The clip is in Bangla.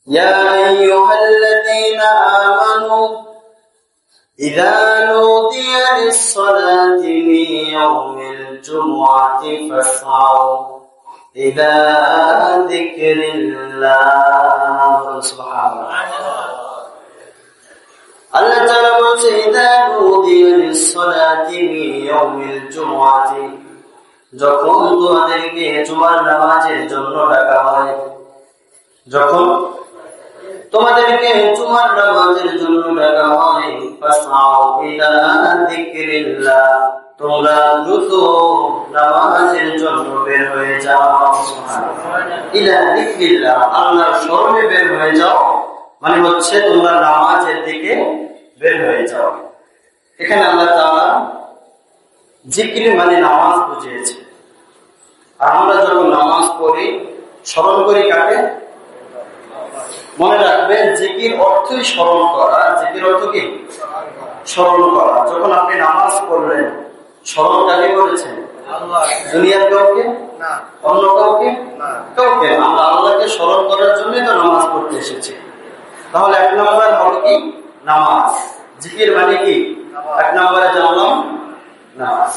يا أيها الذين آمنوا إذا نودي للصلاة من يوم الجمعة فاسعوا إلى ذكر الله سبحان الله الله تعالى বলছে إذا نودي للصلاة من يوم الجمعة যখন তোমাদেরকে জুমার নামাজের জন্য ডাকা হয় যখন তোমাদেরকে জুমার নামাজের জন্য ডাকা হয় ফাসআউ ইলা যিকরিল্লাহ তোমরা দ্রুত নামাজের জন্য বের হয়ে যাও সুবহানাল্লাহ ইলা যিকরিল্লাহ আল্লাহর স্মরণে বের হয়ে যাও মানে হচ্ছে তোমরা নামাজের দিকে বের হয়ে যাও এখানে আল্লাহ তাআলা জিকির মানে নামাজ বুঝিয়েছে আর আমরা যখন নামাজ পড়ি স্মরণ করি কাকে মনে রাখবেন জিকির অর্থই স্মরণ করা জিকির অর্থ কি স্মরণ করা যখন আপনি নামাজ পড়লেন স্মরণ কাকে করেছেন আল্লাহ দুনিয়ার কাউকে না অন্য কাউকে না কাউকে আমরা আল্লাহকে স্মরণ করার জন্যই তো নামাজ পড়তে এসেছি তাহলে এক নম্বর হলো কি নামাজ জিকির মানে কি এক নম্বরে জানলাম নামাজ